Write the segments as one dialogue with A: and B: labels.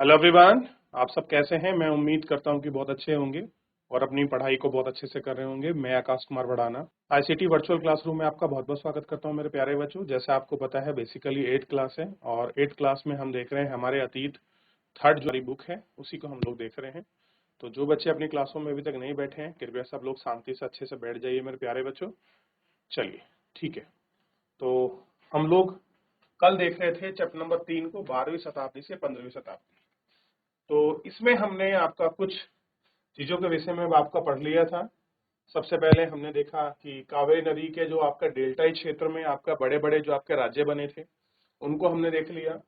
A: Hello everyone. आप सब कैसे हैं? मैं उम्मीद करता हूं कि बहुत अच्छे होंगे और अपनी पढ़ाई को बहुत अच्छे से कर रहे होंगे। मैं Akash Kumar Bhadana ICT virtual classroom में आपका बहुत बहुत स्वागत करता हूं मेरे प्यारे बच्चों। जैसे आपको पता है बेसिकली 8th क्लास है और 8th क्लास में हम देख रहे हैं हमारे अतीत थर्ड जो बुक है उसी को हम लोग देख रहे हैं। तो जो बच्चे अपनी क्लासों में अभी तक नहीं बैठे हैं कृपया सब लोग शांति से अच्छे से बैठ जाइए मेरे प्यारे बच्चों। चलिए ठीक है। तो हम लोग कल देख रहे थे चैप्टर नंबर 3 को 12वीं शताब्दी से 15वीं शताब्दी। तो इसमें हमने आपका कुछ चीजों के विषय में आपका पढ़ लिया था। सबसे पहले हमने देखा कि कावेरी नदी के जो आपका डेल्टाई क्षेत्र में आपका बड़े बड़े जो आपके राज्य बने थे उनको हमने देख लिया।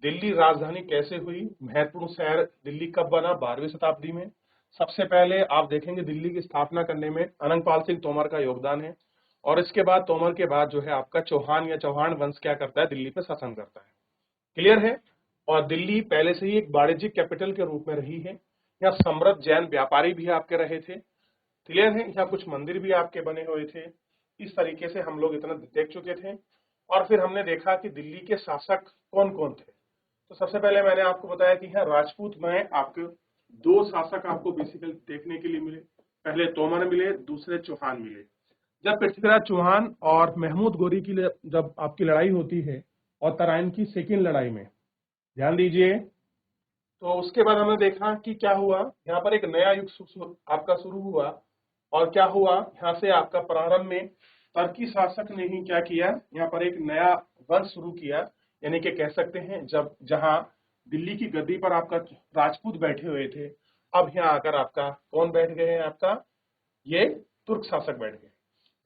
A: दिल्ली राजधानी कैसे हुई, महत्वपूर्ण शहर दिल्ली कब बना, 12वीं शताब्दी में। सबसे पहले आप देखेंगे दिल्ली की स्थापना करने में अनंगपाल सिंह तोमर का योगदान है और इसके बाद तोमर के बाद जो है आपका चौहान या चौहान वंश क्या करता है, दिल्ली पे शासन करता है। क्लियर है। और दिल्ली पहले से ही एक वाणिज्यिक कैपिटल के रूप में रही है। यहाँ समृद्ध जैन व्यापारी भी आपके रहे थे। क्लियर है। यहाँ कुछ मंदिर भी आपके बने हुए थे। इस तरीके से हम लोग इतना देख चुके थे। और फिर हमने देखा कि दिल्ली के शासक कौन कौन थे। तो सबसे पहले मैंने आपको बताया कि यहाँ राजपूत में आपके दो शासक आपको बेसिकली देखने के लिए मिले। पहले तोमर मिले, दूसरे चौहान मिले। जब पृथ्वीराज चौहान और महमूद गोरी की जब आपकी लड़ाई होती है और तराइन की सेकेंड लड़ाई में, ध्यान दीजिए, तो उसके बाद हमने देखा कि क्या हुआ, यहाँ पर एक नया युग आपका शुरू हुआ। और क्या हुआ, यहाँ से आपका प्रारंभ में तुर्की शासक ने ही क्या किया, यहाँ पर एक नया वंश शुरू किया। यानी कि कह सकते हैं जब जहां दिल्ली की गद्दी पर आपका राजपूत बैठे हुए थे, अब यहाँ आकर आपका कौन बैठ गए हैं, आपका ये तुर्क शासक बैठ गए।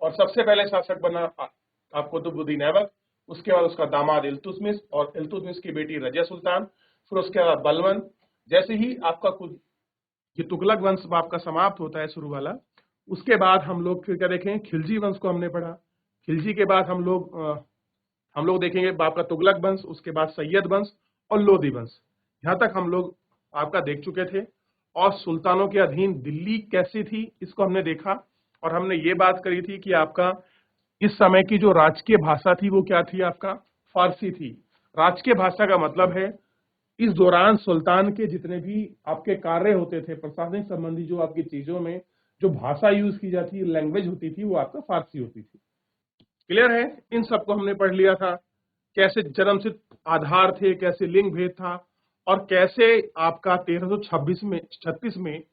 A: और सबसे पहले शासक बना आपको कुतुबुद्दीन ऐबक, उसके बाद उसका दामाद इल्तुतमिश और इल्तुतमिश की बेटी रजिया सुल्तान, फिर उसके बाद बलबन। जैसे ही आपका कुछ ये तुगलक वंश आपका समाप्त होता है शुरू वाला, उसके बाद हम लोग फिर क्या देखें, खिलजी वंश को हमने पढ़ा। खिलजी के बाद हम लोग देखेंगे आपका तुगलक वंश, उसके बाद सैयद वंश और लोधी वंश। यहाँ तक हम लोग आपका देख चुके थे। और सुल्तानों के अधीन दिल्ली कैसी थी इसको हमने देखा। और हमने ये बात करी थी कि आपका इस समय की जो राजकीय भाषा थी वो क्या थी, आपका फारसी थी। राजकीय भाषा का मतलब है इस दौरान सुल्तान के जितने भी आपके कार्य होते थे प्रशासनिक संबंधी, जो आपकी चीजों में जो भाषा यूज की जाती, लैंग्वेज होती थी, वो आपका फारसी होती थी। क्लियर है। इन सबको हमने पढ़ लिया था। कैसे जन्मसिद्ध आधार थे, कैसे लिंग भेद था, और कैसे आपका 1336 में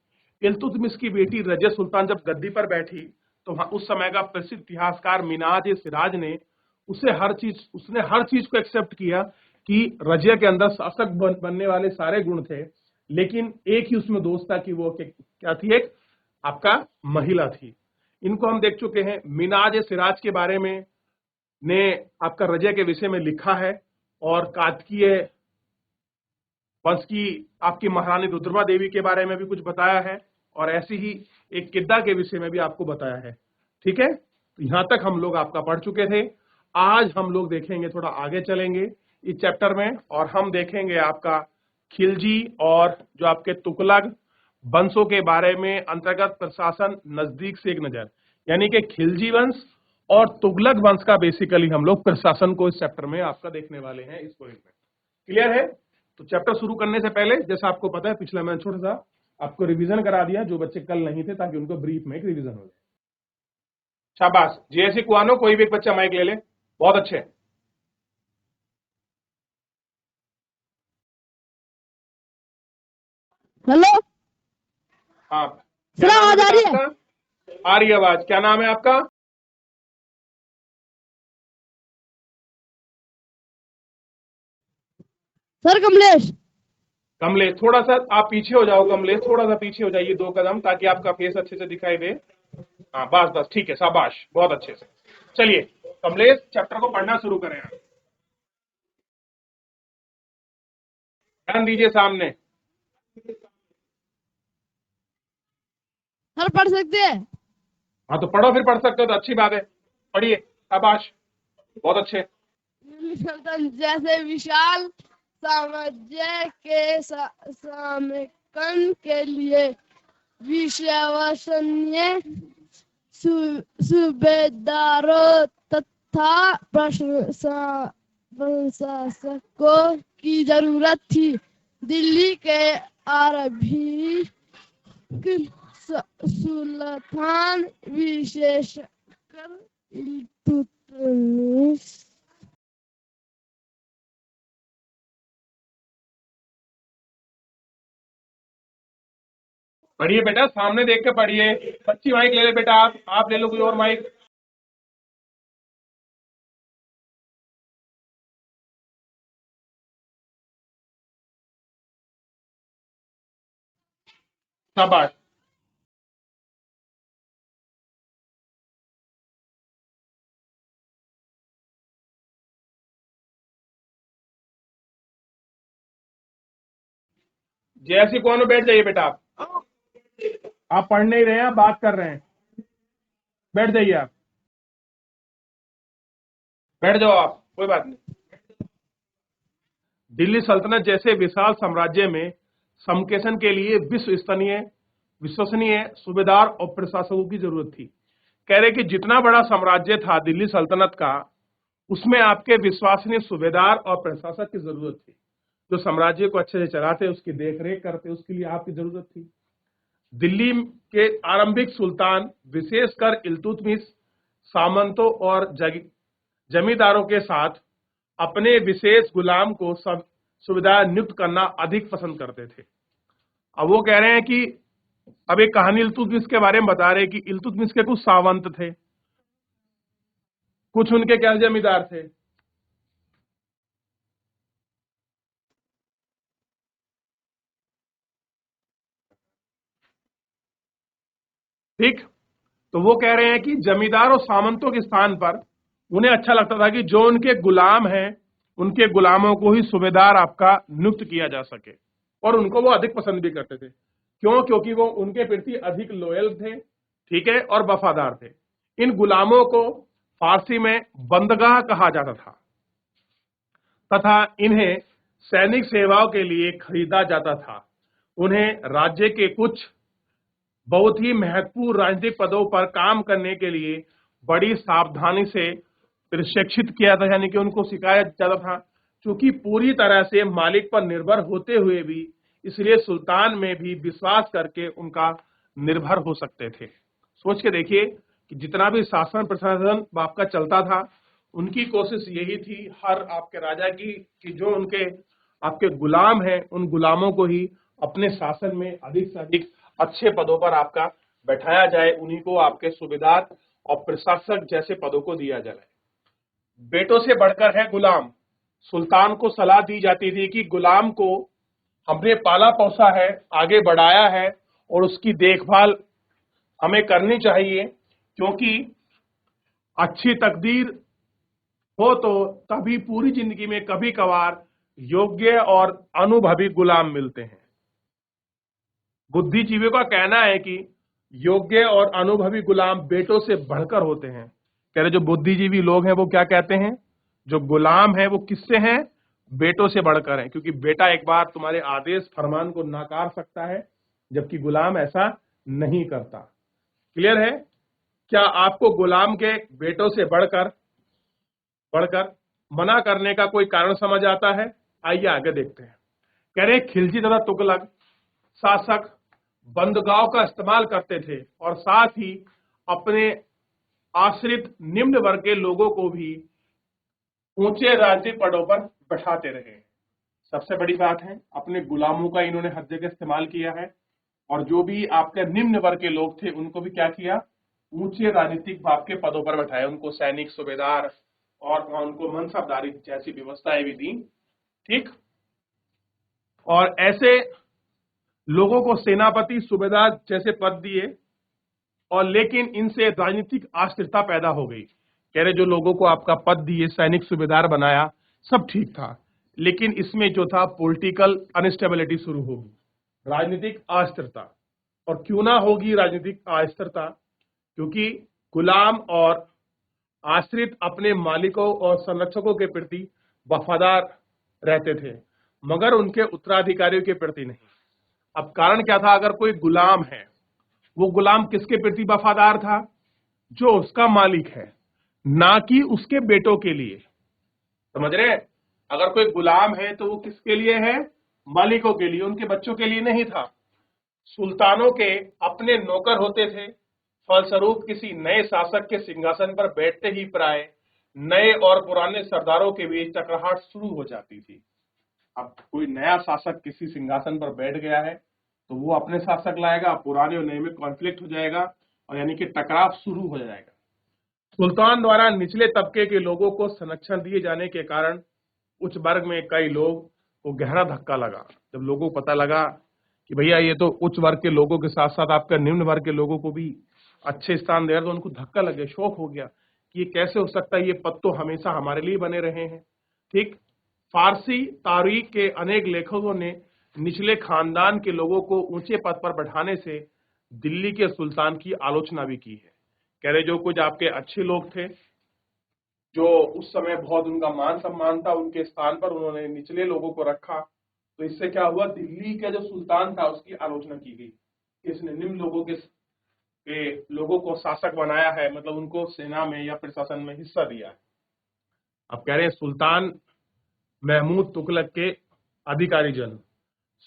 A: इल्तुतमिश की बेटी रजिया सुल्तान जब गद्दी पर बैठी तो उस समय का प्रसिद्ध इतिहासकार मिनाज सिराज ने उसने हर चीज को एक्सेप्ट किया कि रजिया के अंदर शासक बनने वाले सारे गुण थे, लेकिन एक ही उसमें दोष था कि वो क्या थी, एक आपका महिला थी। इनको हम देख चुके हैं। मिनाज सिराज के बारे में ने आपका रजिया के विषय में लिखा है और कातकीय वंश की आपकी महारानी रुद्रमा देवी के बारे में भी कुछ बताया है और ऐसी ही एक किद्दा के विषय में भी आपको बताया है। ठीक है। तो यहां तक हम लोग आपका पढ़ चुके थे। आज हम लोग देखेंगे, थोड़ा आगे चलेंगे इस चैप्टर में और हम देखेंगे आपका खिलजी और जो आपके तुगलक वंशों के बारे में, अंतर्गत प्रशासन, नजदीक से एक नजर। यानी कि खिलजी वंश और तुगलक वंश का बेसिकली हम लोग प्रशासन को इस चैप्टर में आपका देखने वाले हैं इस पॉइंट में। क्लियर है। तो चैप्टर शुरू करने से पहले जैसा आपको पता है पिछला मैंने छोटा सा आपको रिवीजन करा दिया, जो बच्चे कल नहीं थे, ताकि उनको ब्रीफ में एक रिवीजन हो जाए। शाबाश। जेएससी कुआनो, कोई भी एक बच्चा माइक ले ले। बहुत अच्छे।
B: हेलो
A: हाँ,
B: सर,
A: क्या नाम है
B: आवाज आ
A: बेटा
B: रही है?
A: आपका? आ रही है आवाज। क्या नाम है आपका?
B: सर कमलेश।
A: कमलेश। थोड़ा सा आप पीछे हो जाओ कमलेश, थोड़ा सा पीछे हो जाइए 2 कदम, ताकि आपका फेस अच्छे से दिखाई दे। हाँ बस बस, ठीक है, शाबाश, बहुत अच्छे से। चलिए कमलेश, चैप्टर को पढ़ना शुरू करें आप। ध्यान दीजिए सामने।
B: सर पढ़ सकते हैं?
A: हाँ तो पढ़ो, फिर पढ़ सकते हो तो अच्छी बात है। पढ़िए, शाबाश, बहुत अच्छे।
B: सुल्तान जैसे विशाल साम्राज्य के समेकन के लिए विश्वसनीय सूबेदारों तथा प्रशासकों की जरूरत थी। दिल्ली के अरबी सुल्तान विशेषकर इल्तुतमिश
A: पढ़िए बेटा, सामने देख के पढ़िए। बच्ची माइक ले ले बेटा, आप ले लो कोई और माइक। शाबाश। जैसी कौन हो, बैठ जाइए बेटा। आप पढ़ नहीं रहे हैं, आप बात कर रहे हैं। बैठ जाइए आप, बैठ जाओ आप, कोई बात नहीं। दिल्ली सल्तनत जैसे विशाल साम्राज्य में समकेशन के लिए विश्वसनीय सूबेदार और प्रशासकों की जरूरत थी। कह रहे कि जितना बड़ा साम्राज्य था दिल्ली सल्तनत का, उसमें आपके विश्वसनीय सूबेदार और प्रशासक की जरूरत थी, जो साम्राज्य को अच्छे से चलाते, उसकी देखरेख करते, उसके लिए आपकी जरूरत थी। दिल्ली के आरंभिक सुल्तान विशेषकर इल्तुतमिश सामंतों और जमींदारों के साथ अपने विशेष गुलाम को सुबेदार नियुक्त करना अधिक पसंद करते थे। अब वो कह रहे हैं कि अब एक कहानी इल्तुतमिश के बारे में बता रहे हैं कि इल्तुतमिश के कुछ सावंत थे, कुछ उनके क्या जमींदार थे। ठीक, तो वो कह रहे हैं कि जमींदार और सामंतों के स्थान पर उन्हें अच्छा लगता था कि जो उनके गुलाम हैं, उनके गुलामों को ही सूबेदार आपका नियुक्त किया जा सके, और उनको वो अधिक पसंद भी करते थे। क्यों? क्योंकि वो उनके प्रति अधिक लॉयल थे, ठीक है, और वफादार थे। इन गुलामों को फारसी में बंदगाह कहा जाता था तथा इन्हें सैनिक सेवाओं के लिए खरीदा जाता था। उन्हें राज्य के कुछ बहुत ही महत्वपूर्ण राजनीतिक पदों पर काम करने के लिए बड़ी सावधानी से प्रशिक्षित किया था, यानी कि उनको सिखाया जाता था। क्योंकि पूरी तरह से मालिक पर निर्भर होते हुए भी, इसलिए सुल्तान में भी विश्वास करके उनका निर्भर हो सकते थे। सोच के देखिए कि जितना भी शासन प्रशासन आपका चलता था, उनकी कोशिश यही थी हर आपके राजा की कि जो उनके आपके गुलाम हैं, उन गुलामों को ही अपने शासन में अधिक से अधिक अच्छे पदों पर आपका बैठाया जाए, उन्हीं को आपके सूबेदार और प्रशासक जैसे पदों को दिया जाए। बेटों से बढ़कर है गुलाम। सुल्तान को सलाह दी जाती थी कि गुलाम को हमने पाला पोसा है, आगे बढ़ाया है, और उसकी देखभाल हमें करनी चाहिए, क्योंकि अच्छी तकदीर हो तो तभी पूरी जिंदगी में कभी कभार योग्य और अनुभवी गुलाम मिलते हैं। बुद्धिजीवियों का कहना है कि योग्य और अनुभवी गुलाम बेटों से बढ़कर होते हैं। कह रहे जो बुद्धिजीवी लोग हैं वो क्या कहते हैं, जो गुलाम है वो किससे हैं? बेटों से बढ़कर हैं, क्योंकि बेटा एक बार तुम्हारे आदेश फरमान को नकार सकता है, जबकि गुलाम ऐसा नहीं करता। क्लियर है? क्या आपको गुलाम के बेटों से बढ़कर मना करने का कोई कारण समझ आता है? आइए आगे देखते हैं। कह रहे खिलजी तथा तुगलक शासक बंदगाहों का इस्तेमाल करते थे और साथ ही अपने आश्रित निम्न वर्ग के लोगों को भी ऊंचे राजनीतिक पदों पर बैठाते रहे। सबसे बड़ी बात है, अपने गुलामों का इन्होंने हर जगह इस्तेमाल किया है, और जो भी आपके निम्न वर्ग के लोग थे उनको भी क्या किया? ऊंचे राजनीतिक भाव के पदों पर बैठाया, उनको सैनिक सूबेदार और उनको मनसबदारी जैसी व्यवस्थाएं भी दी। ठीक, और ऐसे लोगों को सेनापति सूबेदार जैसे पद दिए, और लेकिन इनसे राजनीतिक अस्थिरता पैदा हो गई। कह रहे जो लोगों को आपका पद दिए, सैनिक सूबेदार बनाया, सब ठीक था, लेकिन इसमें जो था पॉलिटिकल अनस्टेबिलिटी शुरू होगी, राजनीतिक अस्थिरता। और क्यों ना होगी राजनीतिक अस्थिरता? क्योंकि गुलाम और आश्रित अपने मालिकों और संरक्षकों के प्रति वफादार रहते थे, मगर उनके उत्तराधिकारियों के प्रति नहीं। अब कारण क्या था? अगर कोई गुलाम है, वो गुलाम किसके प्रति वफादार था? जो उसका मालिक है, ना कि उसके बेटों के लिए। समझ रहे हैं? अगर कोई गुलाम है तो वो किसके लिए है? मालिकों के लिए, उनके बच्चों के लिए नहीं था। सुल्तानों के अपने नौकर होते थे। फलस्वरूप किसी नए शासक के सिंहासन पर बैठते ही प्राय नए और पुराने सरदारों के बीच टकराहट शुरू हो जाती थी। अब कोई नया शासक किसी सिंहासन पर बैठ गया है तो वो अपने शासक लाएगा, पुराने और नए में कॉन्फ्लिक्ट हो जाएगा और यानी कि टकराव शुरू हो जाएगा। सुल्तान द्वारा निचले तबके के लोगों को संरक्षण दिए जाने के कारण उच्च वर्ग में कई लोग को गहरा धक्का लगा। जब लोगों को पता लगा कि भैया ये तो उच्च वर्ग के लोगों के साथ साथ आपका निम्न वर्ग के लोगों को भी अच्छे स्थान दे रहा, तो उनको धक्का लग गया, शौक हो गया कि ये कैसे हो सकता है, ये पद तो हमेशा हमारे लिए बने रहे हैं। ठीक, फारसी तारीख के अनेक लेखकों ने निचले खानदान के लोगों को ऊंचे पद पर बैठाने से दिल्ली के सुल्तान की आलोचना भी की है। कह रहे जो कुछ आपके अच्छे लोग थे, जो उस समय बहुत उनका मान सम्मान था, उनके स्थान पर उन्होंने निचले लोगों को रखा, तो इससे क्या हुआ, दिल्ली का जो सुल्तान था उसकी आलोचना की गई, इसने निम्न लोगों के लोगों को शासक बनाया है, मतलब उनको सेना में या प्रशासन में हिस्सा दिया है। अब कह रहे हैं सुल्तान महमूद तुगलक के अधिकारी जन।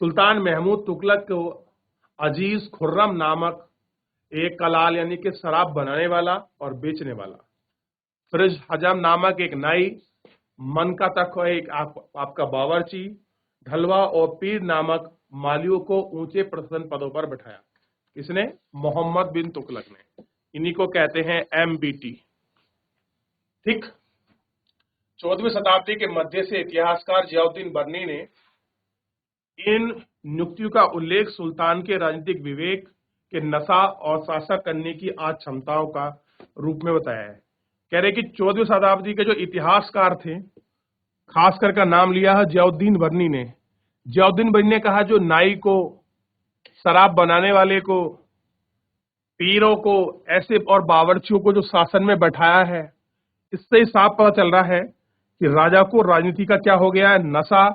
A: सुल्तान महमूद तुगलक को अजीज खुर्रम नामक एक कलाल यानी कि शराब बनाने वाला और बेचने वाला, फिरोज हजम नामक एक नाई, मन का तक एक आपका बावर्ची, ढलवा और पीर नामक मालियों को ऊंचे प्रशासन पदों पर बैठाया। इसने मोहम्मद बिन तुगलक ने, इन्हीं को कहते हैं MBT। ठीक, 14वीं शताब्दी के मध्य से इतिहासकार जियाउद्दीन बर्नी ने इन नियुक्तियों का उल्लेख सुल्तान के राजनीतिक विवेक के नशा और शासक करने की आज क्षमताओं का रूप में बताया है। कह रहे कि 14वीं शताब्दी के जो इतिहासकार थे, खासकर का नाम लिया है जियाउद्दीन बर्नी ने। जियाउद्दीन बर्नी ने कहा जो नाई को, शराब बनाने वाले को, पीरों को, ऐसे और बावर्चियों को जो शासन में बैठाया है, इससे साफ पता चल रहा है कि राजा को राजनीति का क्या हो गया है, नशा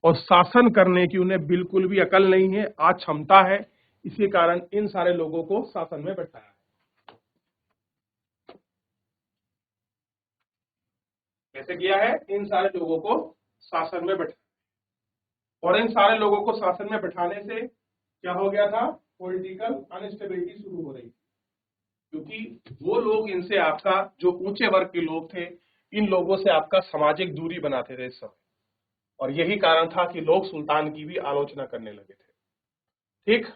A: और शासन करने की उन्हें बिल्कुल भी अकल नहीं है, आज क्षमता है, इसी कारण इन सारे लोगों को शासन में बैठाया है। कैसे किया है, इन सारे लोगों को शासन में बैठाया, और इन सारे लोगों को शासन में बैठाने से क्या हो गया था, पॉलिटिकल अनस्टेबिलिटी शुरू हो रही थी, क्योंकि वो लोग इनसे आपका जो ऊंचे वर्ग के लोग थे, इन लोगों से आपका सामाजिक दूरी बनाते थे इस समय, और यही कारण था कि लोग सुल्तान की भी आलोचना करने लगे थे। ठीक,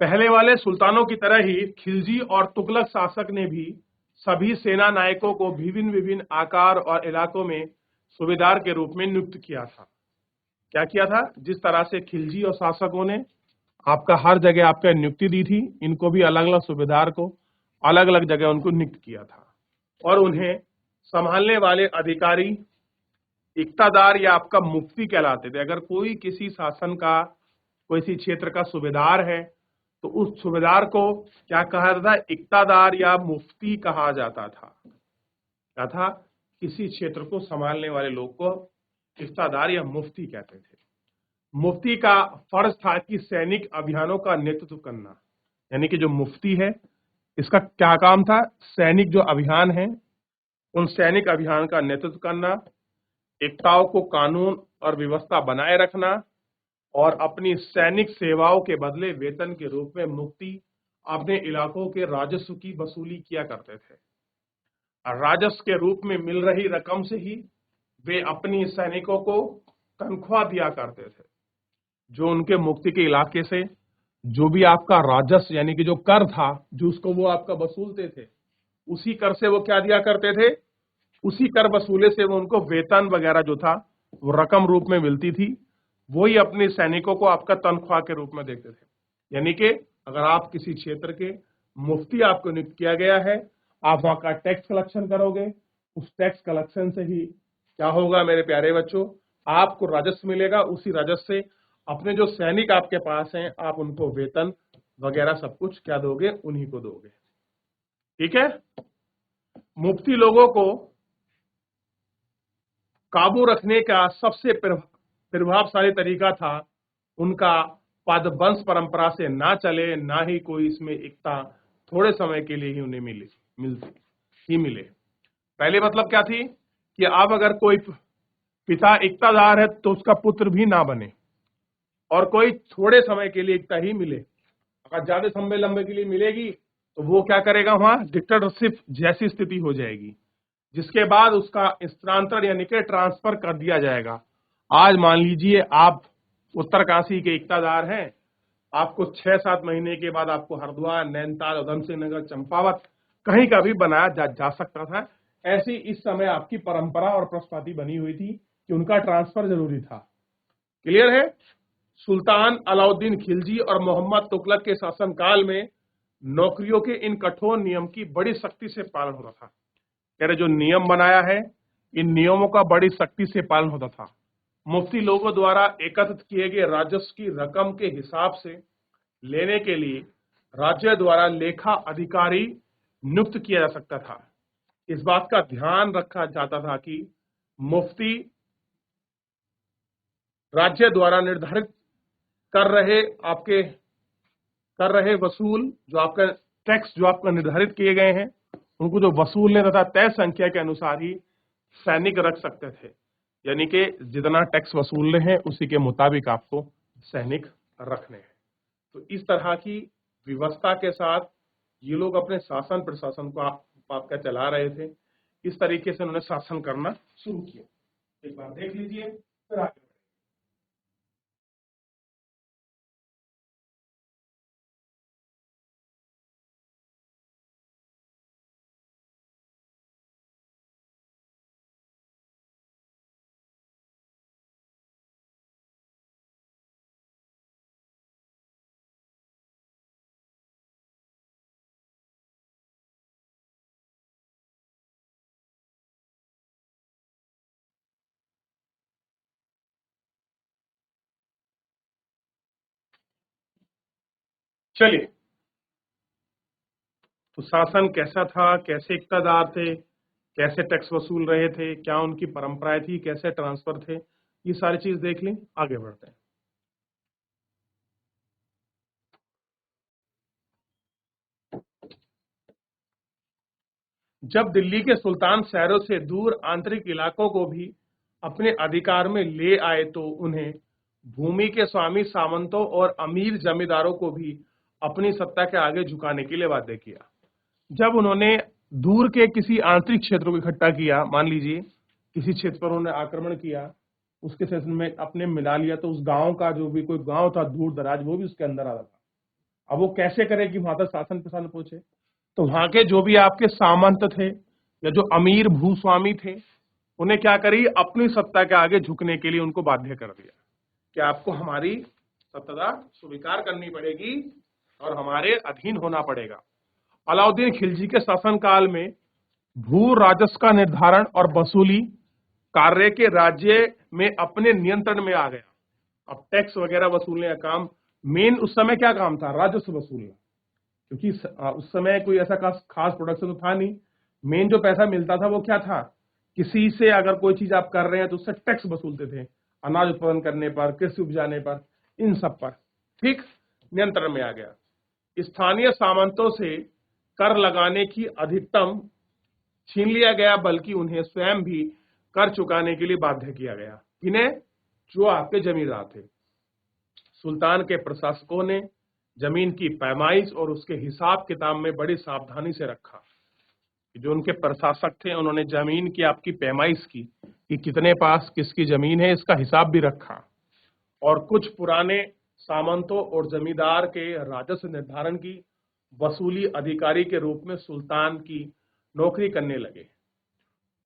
A: पहले वाले सुल्तानों की तरह ही खिलजी और तुगलक शासक ने भी सभी सेना नायकों को विभिन्न विभिन्न आकार और इलाकों में सूबेदार के रूप में नियुक्त किया था। क्या किया था, जिस तरह से खिलजी और शासकों ने आपका हर जगह आपका नियुक्ति दी थी, इनको भी अलग अलग सूबेदार को अलग अलग जगह उनको नियुक्त किया था, और उन्हें संभालने वाले अधिकारी इक्तादार या आपका मुफ्ती कहलाते थे। अगर कोई किसी शासन का, कोई क्षेत्र का सूबेदार है तो उस सूबेदार को क्या कहा जाता था, इक्तादार या मुफ्ती कहा जाता था। क्या था, किसी क्षेत्र को संभालने वाले लोग को इक्तादार या मुफ्ती कहते थे। मुफ्ती का फर्ज था कि सैनिक अभियानों का नेतृत्व करना, यानी कि जो मुफ्ती है इसका क्या काम था, सैनिक जो अभियान है उन सैनिक अभियान का नेतृत्व करना, एकताओं को कानून और व्यवस्था बनाए रखना, और अपनी सैनिक सेवाओं के बदले वेतन के रूप में मुफ्ती अपने इलाकों के राजस्व की वसूली किया करते थे, और राजस्व के रूप में मिल रही रकम से ही वे अपनी सैनिकों को तनख्वाह दिया करते थे। जो उनके मुक्ति के इलाके से जो भी आपका राजस्व यानी कि जो कर था, जो उसको वो आपका वसूलते थे, उसी कर से वो क्या दिया करते थे, उसी कर वसूले से वो उनको वेतन वगैरह जो था वो रकम रूप में मिलती थी, वही अपने सैनिकों को आपका तनख्वाह के रूप में देते थे। यानी कि अगर आप किसी क्षेत्र के मुफ्ती आपको नियुक्त किया गया है, आप वहां का टैक्स कलेक्शन करोगे, उस टैक्स कलेक्शन से ही क्या होगा मेरे प्यारे बच्चों, आपको राजस्व मिलेगा, उसी राजस्व से अपने जो सैनिक आपके पास हैं आप उनको वेतन वगैरह सब कुछ क्या दोगे, उन्हीं को दोगे। ठीक है, मुफ्ती लोगों को काबू रखने का सबसे प्रभावशाली तरीका था उनका पद वंश परंपरा से ना चले, ना ही कोई इसमें एकता थोड़े समय के लिए ही उन्हें मिले। पहले मतलब क्या थी कि अब अगर कोई पिता इक्तादार है तो उसका पुत्र भी ना बने, और कोई थोड़े समय के लिए इक्ता ही मिले। अगर ज्यादा समय लंबे के लिए मिलेगी तो वो क्या करेगा, वहां डिक्टेटरशिप जैसी स्थिति हो जाएगी, जिसके बाद उसका स्थानांतरण यानी कि ट्रांसफर कर दिया जाएगा। आज मान लीजिए आप उत्तरकाशी के इक्तादार हैं, आपको 6-7 महीने के बाद आपको हरिद्वार, नैनीताल, उधम सिंह नगर, चंपावत कहीं का भी बनाया जा सकता था। ऐसी इस समय आपकी परंपरा और प्रस्ताति बनी हुई थी कि उनका ट्रांसफर जरूरी था। क्लियर है? सुल्तान अलाउद्दीन खिलजी और मोहम्मद तुगलक के शासनकाल में नौकरियों के इन कठोर नियम की बड़ी सख्ती से पालन होता था। कह रहे जो नियम बनाया है, इन नियमों का बड़ी सख्ती से पालन होता था। मुफ्ती लोगों द्वारा एकत्रित किए गए राजस्व की रकम के हिसाब से लेने के लिए राज्य द्वारा लेखा अधिकारी नियुक्त किया जा सकता था। इस बात का ध्यान रखा जाता था कि मुफ्ती राज्य द्वारा निर्धारित कर रहे वसूल जो आपका टैक्स जो आपका निर्धारित किए गए हैं, उनको जो वसूलने तथा तय संख्या के अनुसार ही सैनिक रख सकते थे। यानी कि जितना टैक्स वसूलने हैं उसी के मुताबिक आपको सैनिक रखने हैं। तो इस तरह की व्यवस्था के साथ ये लोग अपने शासन प्रशासन को आपका चला रहे थे। इस तरीके से उन्होंने शासन करना शुरू किया। एक बार देख लीजिए, फिर आगे। चलिए, तो शासन कैसा था, कैसे इक्तादार थे, कैसे टैक्स वसूल रहे थे, क्या उनकी परंपराएं थी, कैसे ट्रांसफर थे, ये सारी चीज देख लें। आगे बढ़ते हैं। जब दिल्ली के सुल्तान शहरों से दूर आंतरिक इलाकों को भी अपने अधिकार में ले आए तो उन्हें भूमि के स्वामी सामंतों और अमीर जमींदारों को भी अपनी सत्ता के आगे झुकाने के लिए बाध्य किया। जब उन्होंने दूर के किसी आंतरिक क्षेत्रों को इकट्ठा किया, मान लीजिए किसी क्षेत्र पर उन्होंने आक्रमण किया, उसके शासन में अपने मिला लिया, तो उस गांव का जो भी कोई गांव था दूर दराज, वो भी उसके अंदर आता था। अब वो कैसे करे कि वहां तक शासन प्रशासन पहुंचे? तो वहां के जो भी आपके सामंत थे या जो अमीर भूस्वामी थे, उन्हें क्या करी, अपनी सत्ता के आगे झुकने के लिए उनको बाध्य कर दिया कि आपको हमारी सत्ता स्वीकार करनी पड़ेगी और हमारे अधीन होना पड़ेगा। अलाउद्दीन खिलजी के शासनकाल में भू राजस्व का निर्धारण और वसूली कार्य के राज्य में अपने नियंत्रण में आ गया। अब टैक्स वगैरह वसूलने का काम, मेन उस समय क्या काम था, राजस्व वसूलना, क्योंकि उस समय कोई ऐसा खास प्रोडक्शन तो था नहीं। मेन जो पैसा मिलता था वो क्या था, किसी से अगर कोई चीज आप कर रहे हैं तो उससे टैक्स वसूलते थे, अनाज उत्पादन करने पर, कृषि उपजाने पर, इन सब पर। ठीक, नियंत्रण में आ गया। स्थानीय सामंतों से कर लगाने की अधिकतम छीन लिया गया, बल्कि उन्हें स्वयं भी कर चुकाने के लिए बाध्य किया गया। इन्हें, जो आपके जमींदार थे। सुल्तान के प्रशासकों ने जमीन की पैमाइश और उसके हिसाब किताब में बड़ी सावधानी से रखा। जो उनके प्रशासक थे उन्होंने जमीन की आपकी पैमाइश की कि कितने पास किसकी जमीन है, इसका हिसाब भी रखा। और कुछ पुराने सामंतों और जमींदार के राजस्व निर्धारण की वसूली अधिकारी के रूप में सुल्तान की नौकरी करने लगे।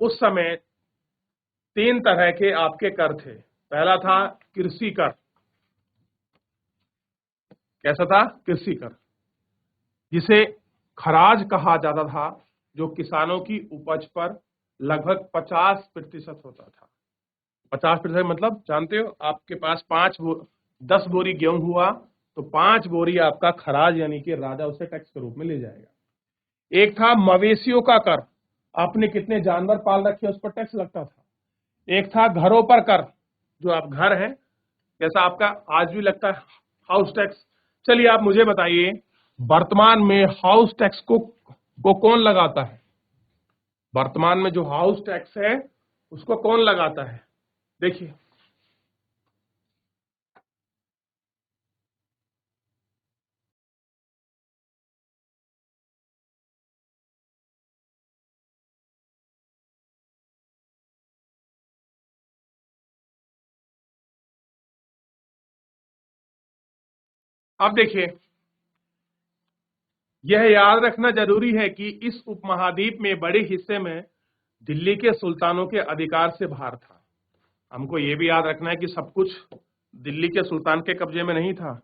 A: उस समय 3 तरह के आपके कर थे। पहला था कृषि कर। कैसा था? कृषि कर, जिसे खराज कहा जाता था, जो किसानों की उपज पर लगभग 50% होता था। 50% मतलब जानते हो, आपके पास 10 बोरी गेहूं हुआ तो 5 बोरी आपका खराज यानी कि राजा उसे टैक्स के रूप में ले जाएगा। एक था मवेशियों का कर, आपने कितने जानवर पाल रखे उस पर टैक्स लगता था। एक था घरों पर कर, जो आप घर हैं, जैसा आपका आज भी लगता है हाउस टैक्स। चलिए आप मुझे बताइए, वर्तमान में हाउस टैक्स को कौन लगाता है? वर्तमान में जो हाउस टैक्स है उसको कौन लगाता है? देखिए, अब देखिए, यह याद रखना जरूरी है कि इस उपमहाद्वीप में बड़े हिस्से में दिल्ली के सुल्तानों के अधिकार से बाहर था। हमको ये भी याद रखना है कि सब कुछ दिल्ली के सुल्तान के कब्जे में नहीं था,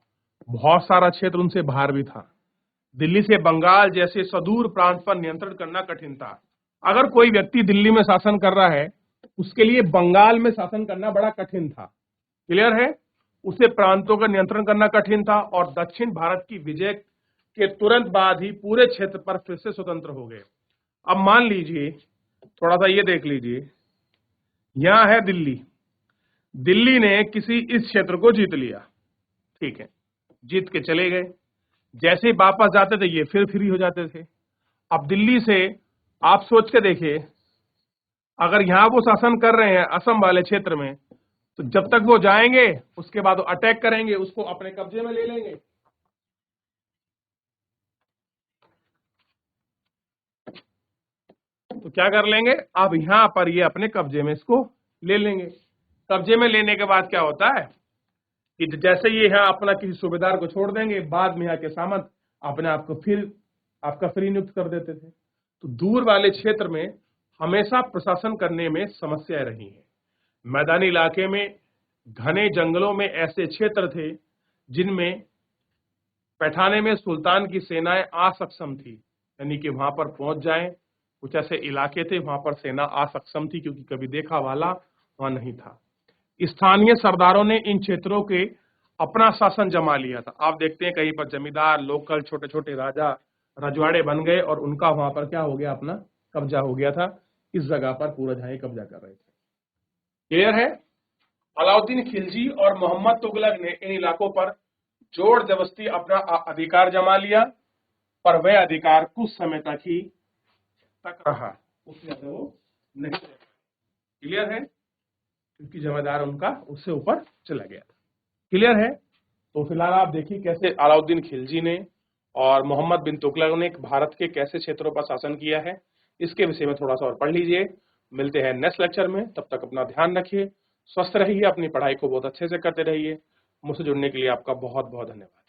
A: बहुत सारा क्षेत्र उनसे बाहर भी था। दिल्ली से बंगाल जैसे सुदूर प्रांत पर नियंत्रण करना कठिन था। अगर कोई व्यक्ति दिल्ली में शासन कर रहा है, उसके लिए बंगाल में शासन करना बड़ा कठिन था। क्लियर है? उसे प्रांतों का नियंत्रण करना कठिन था और दक्षिण भारत की विजय के तुरंत बाद ही पूरे क्षेत्र पर फिर से स्वतंत्र हो गए। अब मान लीजिए, थोड़ा सा ये देख लीजिए, यहां है दिल्ली। दिल्ली ने किसी इस क्षेत्र को जीत लिया, ठीक है, जीत के चले गए। जैसे ही वापस जाते थे ये फिर फ्री हो जाते थे। अब दिल्ली से आप सोच के देखिए, अगर यहां वो शासन कर रहे हैं असम वाले क्षेत्र में, तो जब तक वो जाएंगे उसके बाद वो अटैक करेंगे, उसको अपने कब्जे में ले लेंगे। तो क्या कर लेंगे, अब यहां पर ये अपने कब्जे में इसको ले लेंगे। कब्जे में लेने के बाद क्या होता है कि जैसे ये यहाँ अपना किसी सूबेदार को छोड़ देंगे, बाद में यहाँ के सामंत अपने आप को फिर आपका फ्री नियुक्त कर देते थे। तो दूर वाले क्षेत्र में हमेशा प्रशासन करने में समस्याएं रही हैं। मैदानी इलाके में, घने जंगलों में ऐसे क्षेत्र थे जिनमें बैठाने में सुल्तान की सेनाएं असक्षम थी, यानी कि वहां पर पहुंच जाएं। कुछ ऐसे इलाके थे वहां पर सेना असक्षम थी क्योंकि कभी देखा वाला वहां नहीं था। स्थानीय सरदारों ने इन क्षेत्रों के अपना शासन जमा लिया था। आप देखते हैं कहीं पर जमींदार, लोकल छोटे छोटे राजा रजवाड़े बन गए और उनका वहां पर क्या हो गया, अपना कब्जा हो गया था। इस जगह पर पूरा जहां कब्जा कर रहे थे। क्लियर है? अलाउद्दीन खिलजी और मोहम्मद तुगलक ने इन इलाकों पर जोर जबरदस्ती अपना अधिकार जमा लिया, पर वह अधिकार कुछ समय तक ही तक रहा, उससे ज्यादा वो नहीं रह पाए। क्लियर है? क्योंकि जमींदार उनका उससे ऊपर चला गया था। क्लियर है? तो फिलहाल आप देखिए कैसे अलाउद्दीन खिलजी ने और मोहम्मद बिन तुगलक ने भारत के कैसे क्षेत्रों पर शासन किया है, इसके विषय में थोड़ा सा और पढ़ लीजिए। मिलते हैं नेक्स्ट लेक्चर में, तब तक अपना ध्यान रखिए, स्वस्थ रहिए, अपनी पढ़ाई को बहुत अच्छे से करते रहिए। मुझसे जुड़ने के लिए आपका बहुत बहुत धन्यवाद।